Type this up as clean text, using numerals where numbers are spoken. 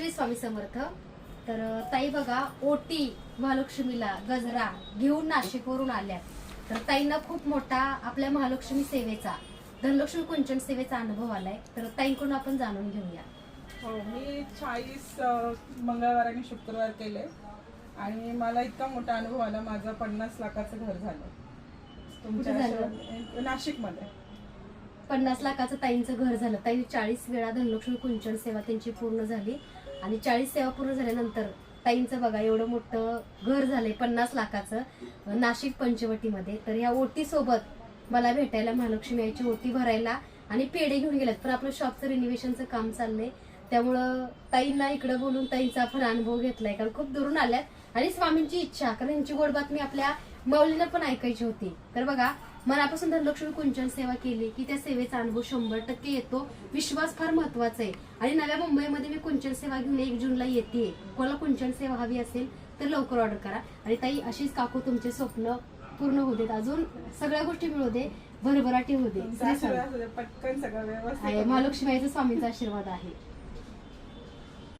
श्री स्वामी समर्थ. तर ताई बघा, ओटी महालक्ष्मीला गजरा घेऊन नाशिकवरून आल्या. तर ताईंना खूप मोठा आपल्या महालक्ष्मी सेवेचा, धनलक्ष्मी कुंचन सेवेचा अनुभव आलाय. तर ताईंकडून आपण जाणून घेऊया. हो, मी 40 मंगळवार आणि शुक्रवार केले आणि मला इतका मोठा अनुभव आला. माझं 50 लाखाचं घर झालं तुमच्या नाशिकमध्ये. 50 लाखाचं ताईंचं घर झालं. ताईंनी 40 वेळा धनलक्ष्मी कुंचन सेवा त्यांची पूर्ण झाली आणि 40 सेवा पूर्ण झाल्यानंतर ताईंचं बघा एवढं मोठं घर झालंय 50 लाखाचं नाशिक पंचवटीमध्ये. तर ह्या ओटी सोबत मला भेटायला महालक्ष्मी आईची ओटी भरायला आणि पेढे घेऊन गेल्यात. पण आपलं शॉपचं रिनोव्हेशनचं काम चाललंय, त्यामुळं ताईंना इकडे बोलून ताईंचा आपण अनुभव घेतलाय. कारण खूप दुरून आल्यात आणि स्वामींची इच्छा, कारण यांची गोड बातमी आपल्या माऊलीला पण ऐकायची होती. तर बघा, मनापासून धनलक्ष्मी कुंचन सेवा केली की त्या सेवेचा अनुभव 100% येतो. विश्वास फार महत्वाचा आहे. आणि नव्या मुंबईमध्ये मी कुंचन सेवा घेऊन 1 जूनला येते. कोणाला कुंचन सेवा हवी असेल तर लवकर ऑर्डर करा. आणि ताई, अशीच काकू तुमचे स्वप्न पूर्ण होऊ देत, अजून सगळ्या गोष्टी मिळू दे, भरभराटी होऊ दे. पटकन सगळं व्यवस्थित. महालक्ष्मी आईचा स्वामींचा आशीर्वाद आहे.